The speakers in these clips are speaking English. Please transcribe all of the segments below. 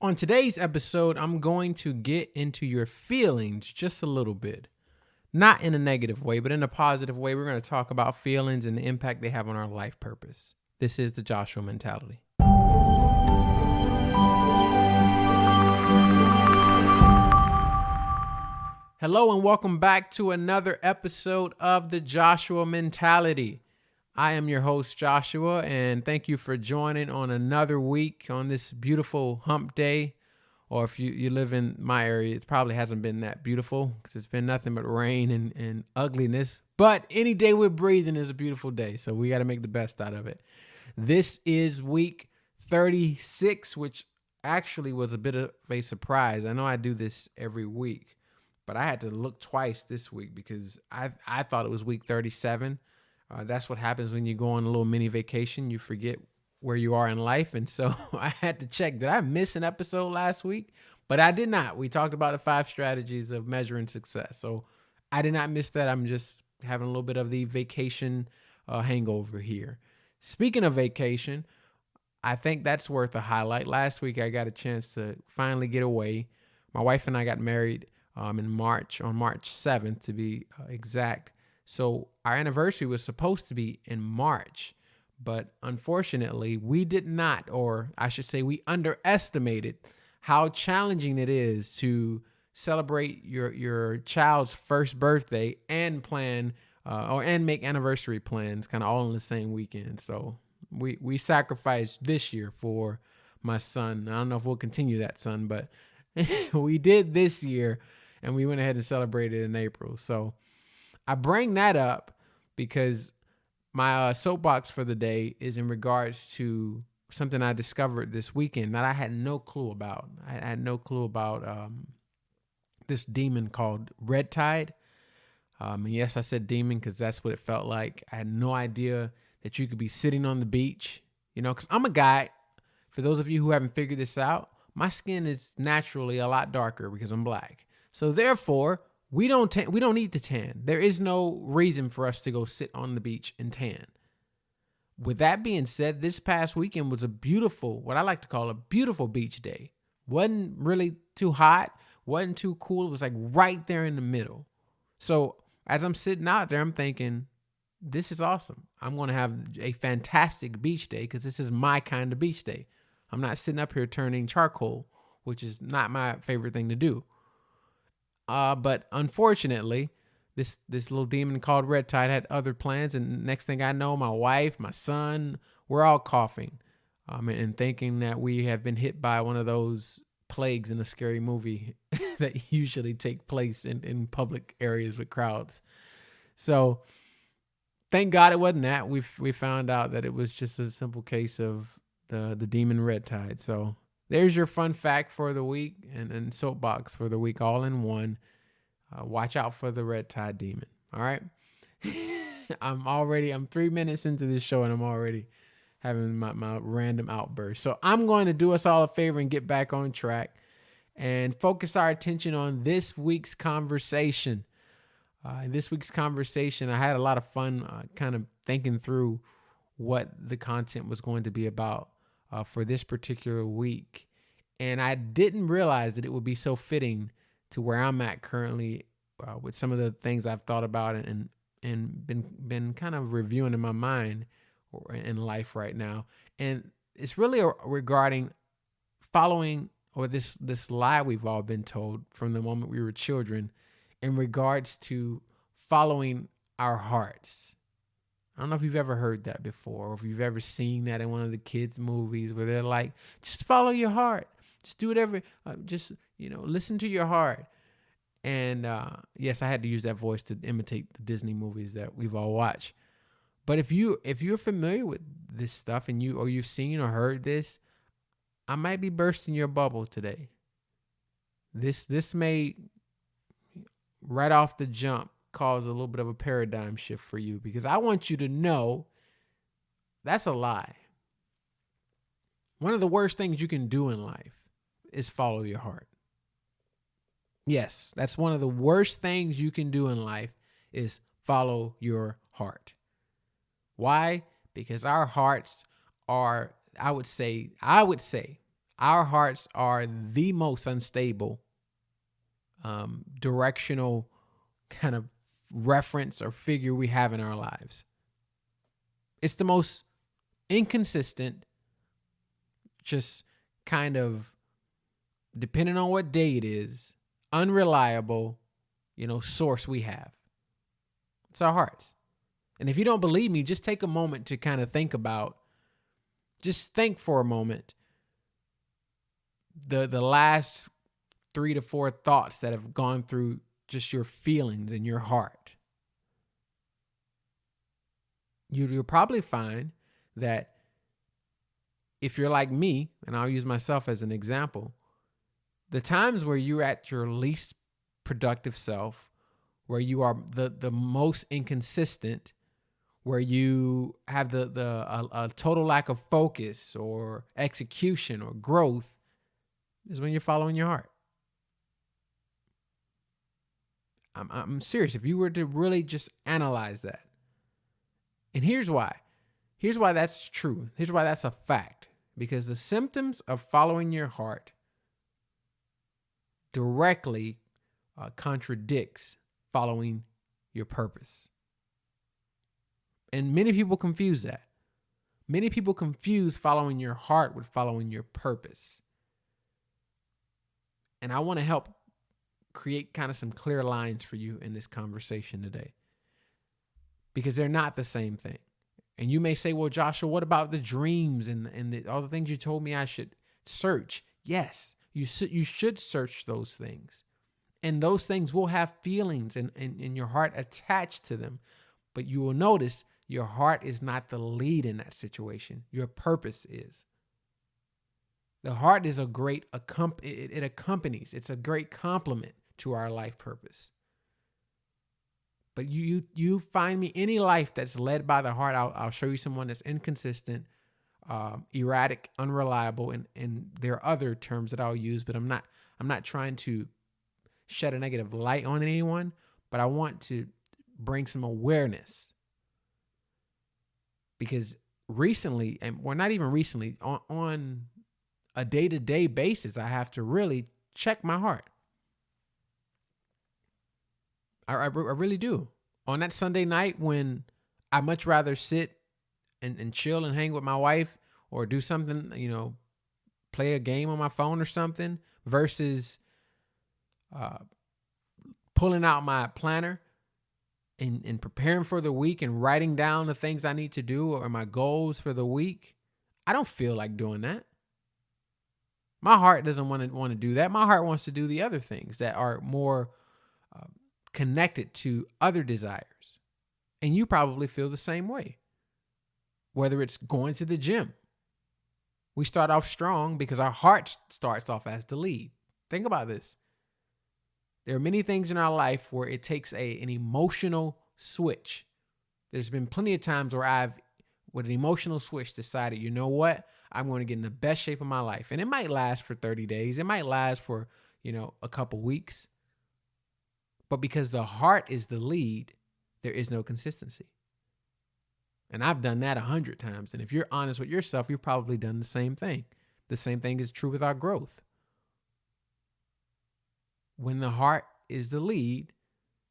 On today's episode, I'm going to get into your feelings just a little bit. Not in a negative way, but in a positive way. We're going to talk about feelings and the impact they have on our life purpose. This is the Joshua Mentality. Hello and welcome back to another episode of the Joshua Mentality. I am your host, Joshua, and thank you for joining on another week on this beautiful hump day. Or if you live in my area, it probably hasn't been that beautiful because it's been nothing but rain and ugliness. But any day we're breathing is a beautiful day, so we got to make the best out of it. This is week 36, which actually was a bit of a surprise. I know I do this every week, but I had to look twice this week because I thought it was week 37. That's what happens when you go on a little mini vacation. You forget where you are in life. And so I had to check. Did I miss an episode last week? But I did not. We talked about the 5 strategies of measuring success. So I did not miss that. I'm just having a little bit of the vacation hangover here. Speaking of vacation, I think that's worth a highlight. Last week, I got a chance to finally get away. My wife and I got married in March, on March 7th to be exact. So our anniversary was supposed to be in March, but unfortunately we did not, or I should say we underestimated how challenging it is to celebrate your child's first birthday and plan and make anniversary plans kind of all in the same weekend. So we sacrificed this year for my son. I don't know if we'll continue that, son, but we did this year and we went ahead and celebrated in April. So I bring that up because my soapbox for the day is in regards to something I discovered this weekend that I had no clue about. I had no clue about this demon called red tide. And yes, I said demon because that's what it felt like. I had no idea that you could be sitting on the beach, because I'm a guy. For those of you who haven't figured this out, my skin is naturally a lot darker because I'm black. So therefore, we don't need to tan. There is no reason for us to go sit on the beach and tan. With that being said, this past weekend was a beautiful, what I like to call a beautiful beach day. Wasn't really too hot, wasn't too cool. It was like right there in the middle. So as I'm sitting out there, I'm thinking, this is awesome. I'm going to have a fantastic beach day because this is my kind of beach day. I'm not sitting up here turning charcoal, which is not my favorite thing to do. But unfortunately, this little demon called Red Tide had other plans. And next thing I know, my wife, my son, we're all coughing and thinking that we have been hit by one of those plagues in a scary movie that usually take place in public areas with crowds. So thank God it wasn't that. We found out that it was just a simple case of the demon Red Tide. So there's your fun fact for the week and soapbox for the week, all in one. Watch out for the red tide demon. All right. I'm 3 minutes into this show and I'm already having my random outburst. So I'm going to do us all a favor and get back on track and focus our attention on this week's conversation. In this week's conversation, I had a lot of fun kind of thinking through what the content was going to be about for this particular week. And I didn't realize that it would be so fitting to where I'm at currently with some of the things I've thought about and been kind of reviewing in my mind or in life right now. And it's really regarding following or this lie we've all been told from the moment we were children in regards to following our hearts. I don't know if you've ever heard that before or if you've ever seen that in one of the kids' movies where they're like, just follow your heart. Just do whatever. Listen to your heart. And yes, I had to use that voice to imitate the Disney movies that we've all watched. But if you're familiar with this stuff and you've seen or heard this, I might be bursting your bubble today. This may right off the jump cause a little bit of a paradigm shift for you because I want you to know that's a lie. One of the worst things you can do in life is follow your heart. Yes, that's one of the worst things you can do in life is follow your heart. Why? Because our hearts are, I would say, Our hearts are the most unstable, directional kind of reference or figure we have in our lives. It's the most inconsistent, just kind of, depending on what day it is, unreliable, source we have. It's our hearts. And if you don't believe me, just take a moment to kind of just think for a moment the last 3 to 4 thoughts that have gone through just your feelings in your heart. You'll probably find that if you're like me, and I'll use myself as an example, the times where you're at your least productive self, where you are the most inconsistent, where you have a total lack of focus or execution or growth, is when you're following your heart. I'm serious. If you were to really just analyze that, and here's why that's true. Here's why that's a fact. Because the symptoms of following your heart directly contradicts following your purpose. And many people confuse that. Many people confuse following your heart with following your purpose. And I want to help create kind of some clear lines for you in this conversation today, because they're not the same thing. And you may say, well, Joshua, what about the dreams and all the things you told me I should search? Yes, you should search those things. And those things will have feelings and your heart attached to them. But you will notice your heart is not the lead in that situation. Your purpose is. The heart is it accompanies. It's a great complement to our life purpose. But you find me any life that's led by the heart, I'll show you someone that's inconsistent, erratic, unreliable, and there are other terms that I'll use, but I'm not trying to shed a negative light on anyone, but I want to bring some awareness. Because recently, and well, not even recently, on a day-to-day basis, I have to really check my heart. I really do. On that Sunday night when I much rather sit and chill and hang with my wife or do something, play a game on my phone or something, versus pulling out my planner and preparing for the week and writing down the things I need to do or my goals for the week, I don't feel like doing that. My heart doesn't want to do that. My heart wants to do the other things that are more connected to other desires. And you probably feel the same way. Whether it's going to the gym. We start off strong because our heart starts off as the lead. Think about this. There are many things in our life where it takes an emotional switch. There's been plenty of times where I've, with an emotional switch, decided, you know what? I'm going to get in the best shape of my life. And it might last for 30 days. It might last for, a couple weeks. But because the heart is the lead, there is no consistency. And I've done that 100 times. And if you're honest with yourself, you've probably done the same thing. The same thing is true with our growth. When the heart is the lead,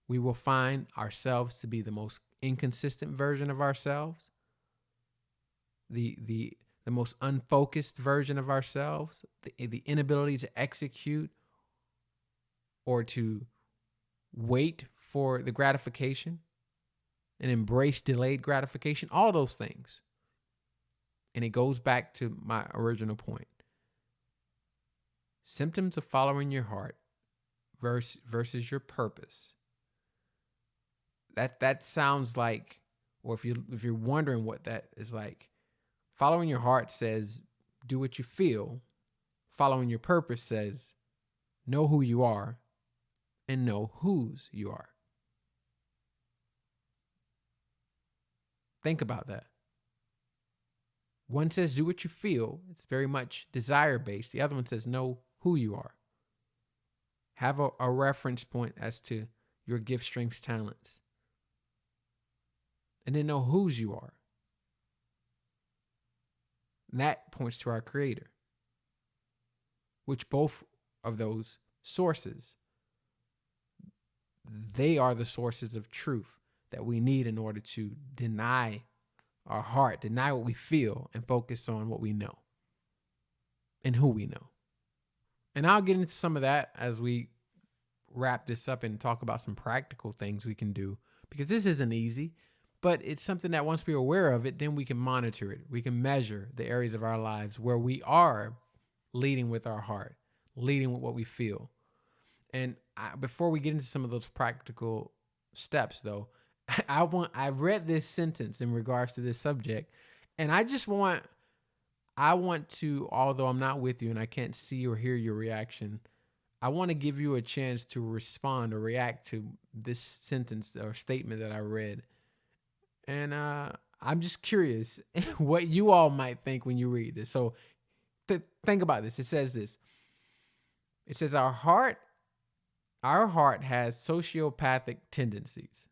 we will find ourselves to be the most inconsistent version of ourselves, the most unfocused version of ourselves, the inability to execute or to wait for the gratification and embrace delayed gratification, all those things. And it goes back to my original point. Symptoms of following your heart versus your purpose. That sounds like, or if you're wondering what that is like, following your heart says do what you feel. Following your purpose says know who you are and know whose you are. Think about that. One says do what you feel. It's very much desire based. The other one says know who you are. Have a reference point as to your gifts, strengths, talents. And then know whose you are. And that points to our Creator. which both of those sources, they are the sources of truth that we need in order to deny our heart, deny what we feel, and focus on what we know and who we know. And I'll get into some of that as we wrap this up and talk about some practical things we can do, because this isn't easy, but it's something that once we're aware of it, then we can monitor it. We can measure the areas of our lives where we are leading with our heart, leading with what we feel. And before we get into some of those practical steps, though, I read this sentence in regards to this subject, and I want to, although I'm not with you and I can't see or hear your reaction, I want to give you a chance to respond or react to this sentence or statement that I read. And I'm just curious what you all might think when you read this. So think about this. It says this. It says our heart has sociopathic tendencies.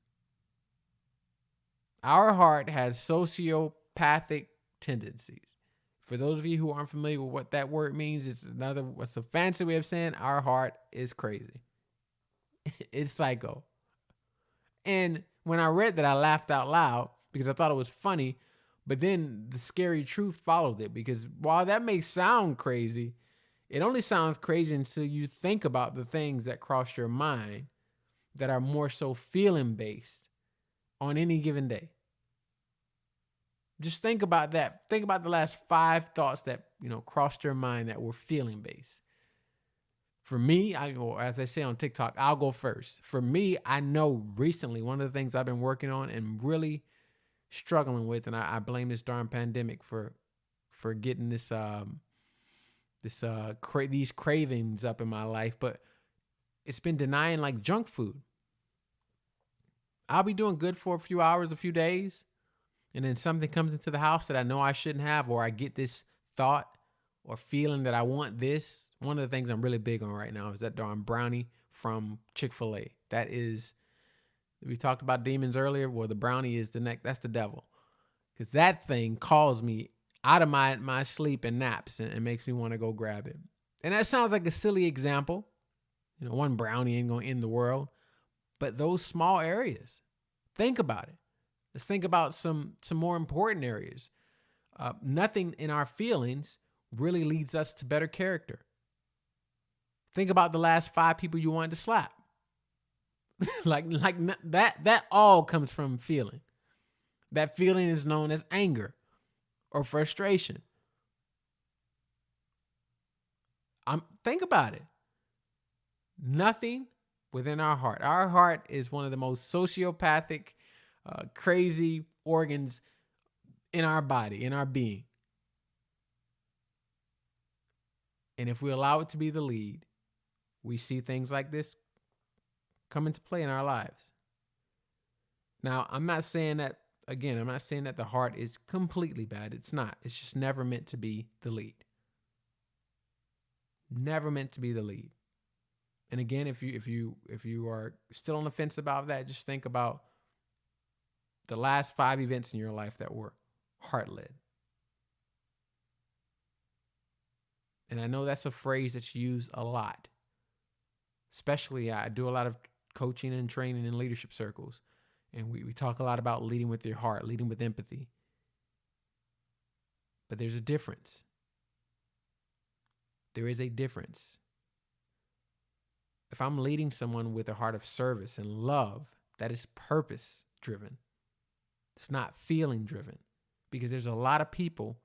Our heart has sociopathic tendencies. For those of you who aren't familiar with what that word means, what's a fancy way of saying our heart is crazy. It's psycho. And when I read that, I laughed out loud because I thought it was funny, but then the scary truth followed it, because while that may sound crazy, it only sounds crazy until you think about the things that cross your mind that are more so feeling based on any given day. Just think about that. Think about the last 5 thoughts that, crossed your mind that were feeling based. For me, or as I say on TikTok, I'll go first. For me, I know recently one of the things I've been working on and really struggling with, and I blame this darn pandemic for getting these cravings up in my life, but it's been denying like junk food. I'll be doing good for a few hours, a few days, and then something comes into the house that I know I shouldn't have, or I get this thought or feeling that I want this. One of the things I'm really big on right now is that darn brownie from Chick-fil-A. That is, we talked about demons earlier. Well, the brownie is that's the devil. Because that thing calls me out of my sleep and naps and makes me want to go grab it. And that sounds like a silly example. One brownie ain't going to end the world. But those small areas, think about it. Let's think about some more important areas. Nothing in our feelings really leads us to better character. Think about the last 5 people you wanted to slap. like that all comes from feeling. That feeling is known as anger or frustration. Think about it. Nothing within our heart. Our heart is one of the most sociopathic, crazy organs in our body, in our being. And if we allow it to be the lead, we see things like this come into play in our lives. Now, I'm not saying that the heart is completely bad. It's not. It's just never meant to be the lead. Never meant to be the lead. And again, if you are still on the fence about that, just think about the last 5 events in your life that were heart-led. And I know that's a phrase that's used a lot. Especially, I do a lot of coaching and training in leadership circles. And we talk a lot about leading with your heart, leading with empathy. But there's a difference. There is a difference. If I'm leading someone with a heart of service and love, that is purpose-driven. It's not feeling-driven. Because there's a lot of people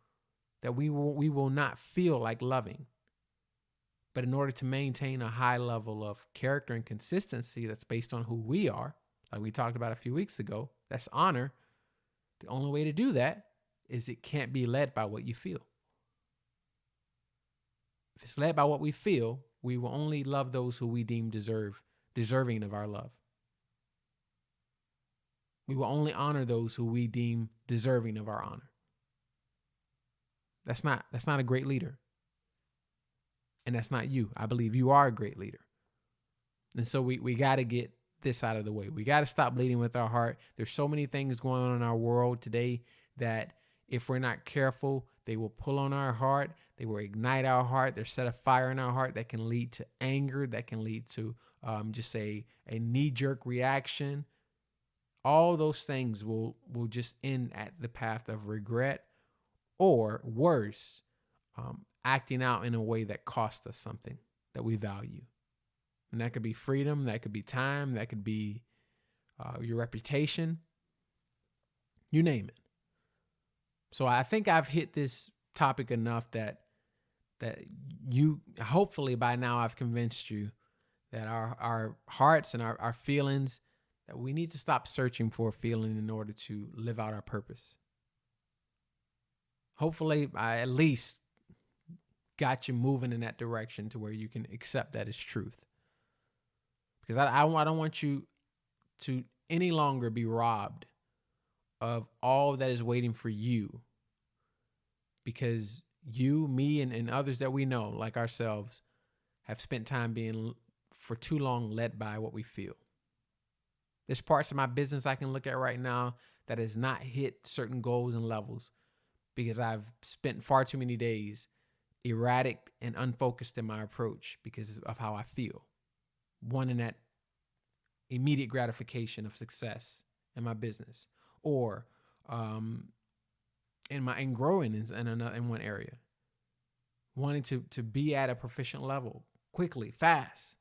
that we will not feel like loving. But in order to maintain a high level of character and consistency that's based on who we are, like we talked about a few weeks ago, that's honor. The only way to do that is it can't be led by what you feel. If it's led by what we feel, we will only love those who we deem deserving of our love. We will only honor those who we deem deserving of our honor. That's not a great leader. And that's not you. I believe you are a great leader. And so we got to get this out of the way. We got to stop leading with our heart. There's so many things going on in our world today that if we're not careful, They will pull on our heart. They will ignite our heart. They set a fire in our heart that can lead to anger, that can lead to just a knee-jerk reaction. All those things will just end at the path of regret, or worse, acting out in a way that costs us something that we value. And that could be freedom, that could be time, that could be your reputation, you name it. So I think I've hit this topic enough that you, hopefully by now I've convinced you that our hearts and our feelings, that we need to stop searching for a feeling in order to live out our purpose. Hopefully I at least got you moving in that direction to where you can accept that as truth. Because I don't want you to any longer be robbed of all that is waiting for you, because you, me, and others that we know, like ourselves, have spent time being for too long led by what we feel. There's parts of my business I can look at right now that has not hit certain goals and levels because I've spent far too many days erratic and unfocused in my approach because of how I feel, wanting that immediate gratification of success in my business, or in growing in one area, wanting to be at a proficient level quickly, fast,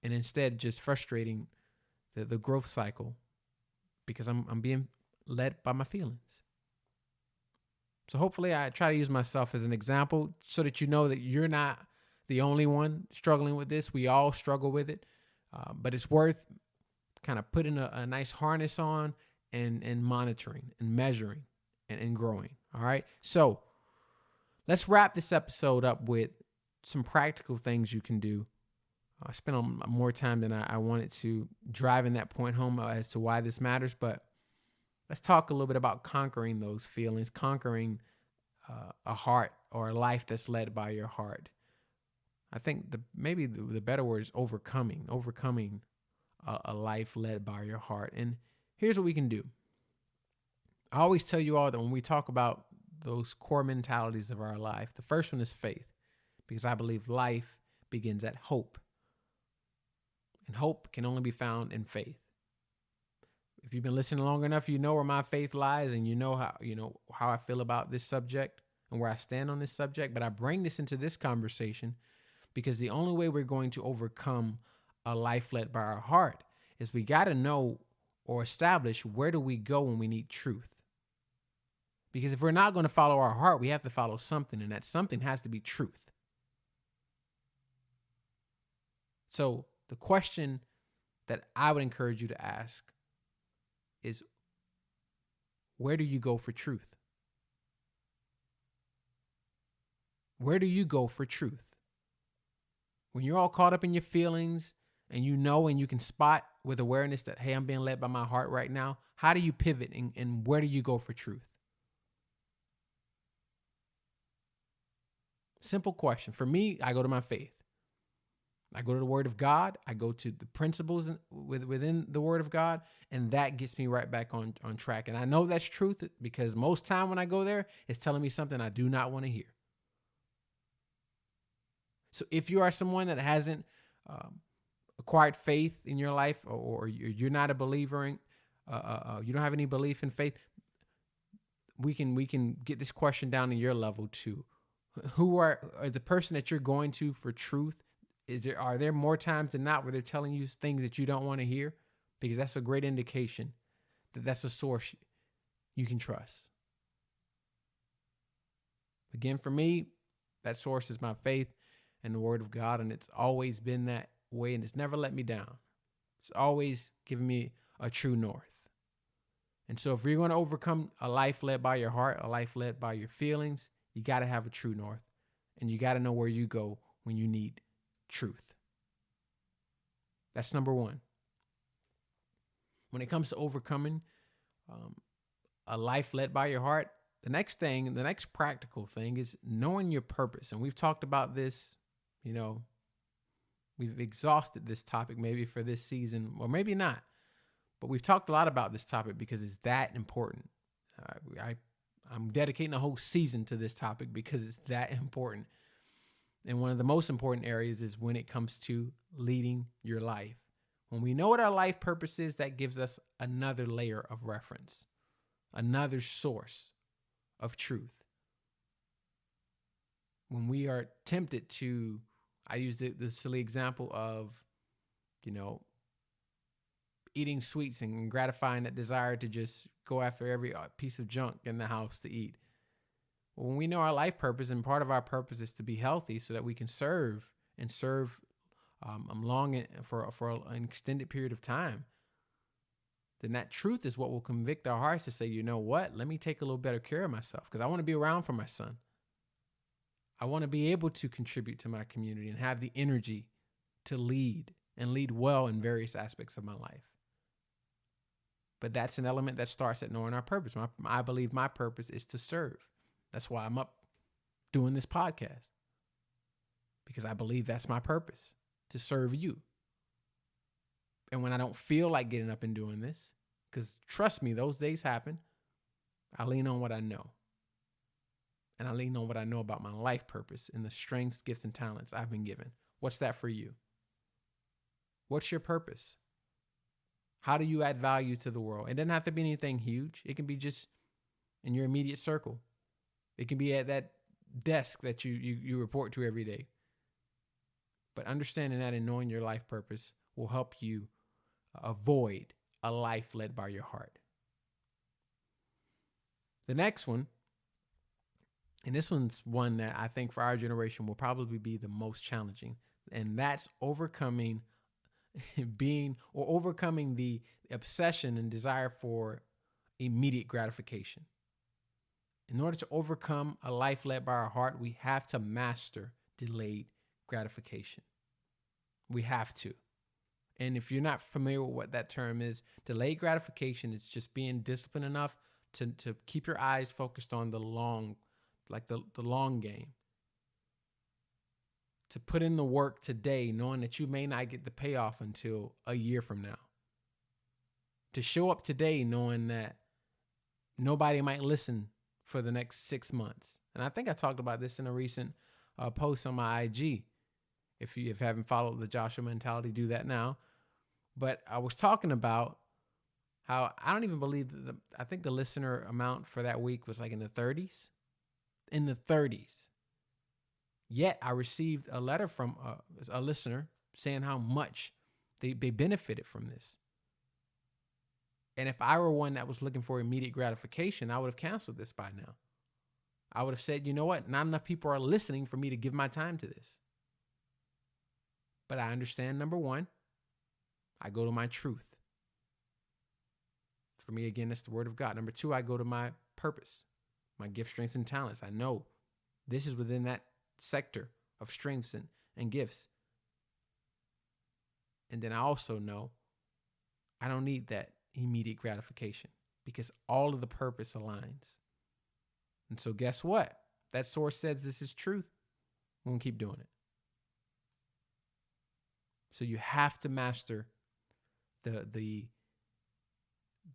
and instead just frustrating the growth cycle because I'm being led by my feelings. So hopefully I try to use myself as an example so that you know that you're not the only one struggling with this. We all struggle with it, but it's worth kind of putting a nice harness on and monitoring and measuring and growing. All right. So let's wrap this episode up with some practical things you can do. I spent more time than I wanted to driving that point home as to why this matters, but let's talk a little bit about conquering those feelings, conquering a heart or a life that's led by your heart. I think maybe the better word is overcoming a life led by your heart. And here's what we can do. I always tell you all that when we talk about those core mentalities of our life, the first one is faith, because I believe life begins at hope. And hope can only be found in faith. If you've been listening long enough, you know where my faith lies, and you know how I feel about this subject and where I stand on this subject. But I bring this into this conversation because the only way we're going to overcome a life led by our heart is we got to know or establish, where do we go when we need truth? Because if we're not going to follow our heart, we have to follow something, and that something has to be truth. So the question that I would encourage you to ask is, where do you go for truth? Where do you go for truth? When you're all caught up in your feelings and you know and you can spot with awareness that, hey, I'm being led by my heart right now, how do you pivot and where do you go for truth? Simple question. For me, I go to my faith. I go to the Word of God. I go to the principles within the Word of God, and that gets me right back on track. And I know that's truth because most time when I go there, it's telling me something I do not want to hear. So if you are someone that hasn't acquired faith in your life, or you're not a believer in, you don't have any belief in faith, we can get this question down to your level too. Who are the person that you're going to for truth? Are there more times than not where they're telling you things that you don't want to hear? Because that's a great indication that that's a source you can trust. Again, for me, that source is my faith and the Word of God, and it's always been that way, and it's never let me down. It's always given me a true north. And so if you're going to overcome a life led by your heart, a life led by your feelings, you got to have a true north, and you got to know where you go when you need truth. That's number one. When it comes to overcoming a life led by your heart, the next practical thing is knowing your purpose. And we've talked about this, we've exhausted this topic maybe for this season, or maybe not, but we've talked a lot about this topic because it's that important. I'm dedicating a whole season to this topic because it's that important. And one of the most important areas is when it comes to leading your life. When we know what our life purpose is, that gives us another layer of reference, another source of truth. When we are tempted to, I use the silly example of, eating sweets and gratifying that desire to just go after every piece of junk in the house to eat. When we know our life purpose, and part of our purpose is to be healthy so that we can serve long for an extended period of time, then that truth is what will convict our hearts to say, you know what, let me take a little better care of myself because I want to be around for my son. I want to be able to contribute to my community and have the energy to lead and lead well in various aspects of my life. But that's an element that starts at knowing our purpose. I believe my purpose is to serve. That's why I'm up doing this podcast, because I believe that's my purpose, to serve you. And when I don't feel like getting up and doing this, because trust me, those days happen, I lean on what I know. And I lean on what I know about my life purpose and the strengths, gifts, and talents I've been given. What's that for you? What's your purpose? How do you add value to the world? It doesn't have to be anything huge. It can be just in your immediate circle. It can be at that desk that you report to every day. But understanding that and knowing your life purpose will help you avoid a life led by your heart. The next one, and this one's one that I think for our generation will probably be the most challenging, and that's overcoming the obsession and desire for immediate gratification. In order to overcome a life led by our heart, we have to master delayed gratification. We have to. And if you're not familiar with what that term is, delayed gratification is just being disciplined enough to keep your eyes focused on the long game. To put in the work today, knowing that you may not get the payoff until a year from now. To show up today knowing that nobody might listen for the next 6 months. And I think I talked about this in a recent post on my IG. If you haven't followed the Joshua Mentality, do that now. But I was talking about how I don't even believe I think the listener amount for that week was like in the 30s. In the 30s. Yet I received a letter from a listener saying how much they benefited from this. And if I were one that was looking for immediate gratification, I would have canceled this by now. I would have said, you know what? Not enough people are listening for me to give my time to this. But I understand, number one, I go to my truth. For me, again, that's the word of God. Number two, I go to my purpose, my gifts, strengths, and talents. I know this is within that sector of strengths and gifts. And then I also know I don't need that immediate gratification because all of the purpose aligns. And so guess what? That source says this is truth. We're going to keep doing it. So you have to master the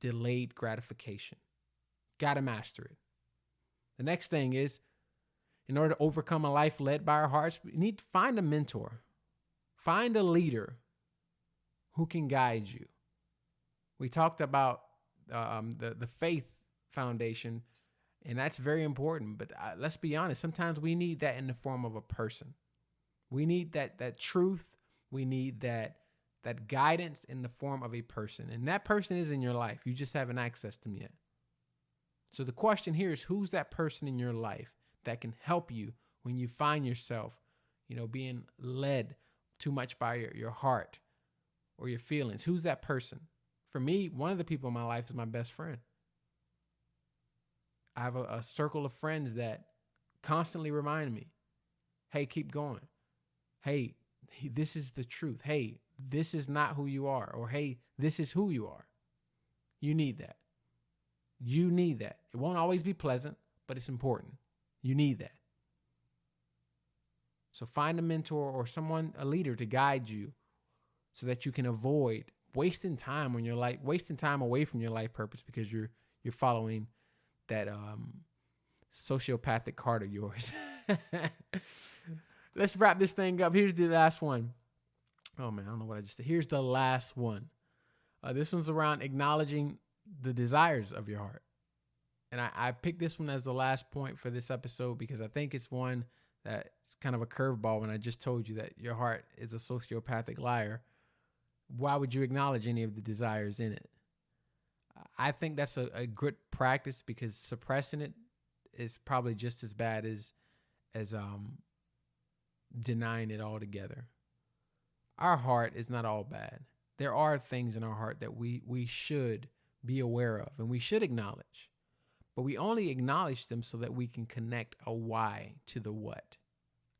delayed gratification. Got to master it. The next thing is, in order to overcome a life led by our hearts, we need to find a mentor. Find a leader who can guide you. We talked about the faith foundation, and that's very important. But let's be honest, sometimes we need that in the form of a person. We need that truth. We need that guidance in the form of a person. And that person is in your life. You just haven't accessed them yet. So the question here is, who's that person in your life that can help you when you find yourself, being led too much by your heart or your feelings? Who's that person? For me, one of the people in my life is my best friend. I have a circle of friends that constantly remind me, hey, keep going. Hey, this is the truth. Hey, this is not who you are. Or, hey, this is who you are. You need that. You need that. It won't always be pleasant, but it's important. You need that. So find a mentor or a leader to guide you so that you can avoid wasting time on your life, wasting time away from your life purpose because you're following that sociopathic heart of yours. Let's wrap this thing up. Here's the last one. Oh man, I don't know what I just said. Here's the last one. This one's around acknowledging the desires of your heart. And I picked this one as the last point for this episode because I think it's one that's kind of a curveball when I just told you that your heart is a sociopathic liar. Why would you acknowledge any of the desires in it? I think that's a good practice because suppressing it is probably just as bad as denying it altogether. Our heart is not all bad. There are things in our heart that we should be aware of and we should acknowledge. But we only acknowledge them so that we can connect a why to the what.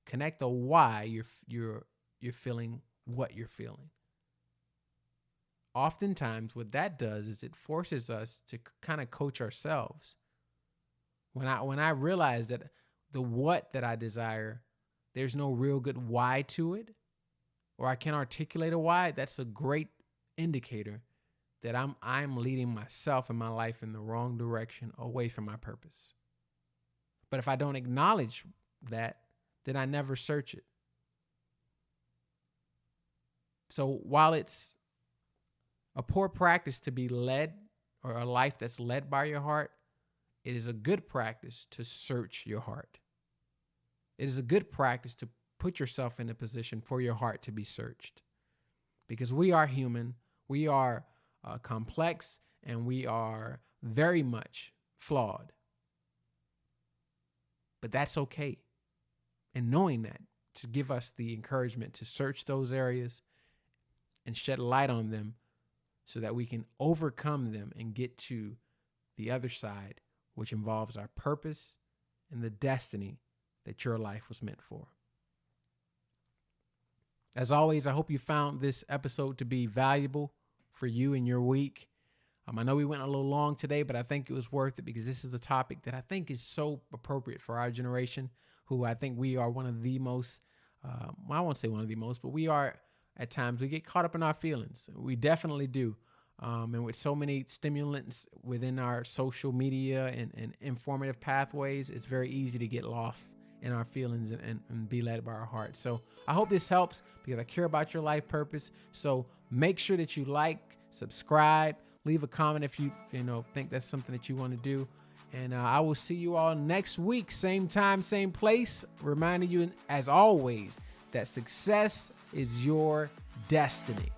Connect the why you're feeling what you're feeling. Oftentimes, what that does is it forces us to kind of coach ourselves. When I realize that the what that I desire, there's no real good why to it, or I can't articulate a why, that's a great indicator that I'm leading myself and my life in the wrong direction, away from my purpose. But if I don't acknowledge that, then I never search it. So while it's a poor practice to be led, or a life that's led by your heart, it is a good practice to search your heart. It is a good practice to put yourself in a position for your heart to be searched. Because we are human, we are complex, and we are very much flawed. But that's okay. And knowing that, to give us the encouragement to search those areas and shed light on them so that we can overcome them and get to the other side, which involves our purpose and the destiny that your life was meant for. As always, I hope you found this episode to be valuable for you in your week. I know we went a little long today, but I think it was worth it because this is a topic that I think is so appropriate for our generation, who I think we are one of the most, I won't say one of the most, but we are at times, we get caught up in our feelings. We definitely do. And with so many stimulants within our social media and informative pathways, it's very easy to get lost in our feelings and be led by our heart. So I hope this helps because I care about your life purpose. So make sure that you like, subscribe, leave a comment if you think that's something that you want to do. And I will see you all next week, same time, same place. Reminding you, as always, that success is your destiny.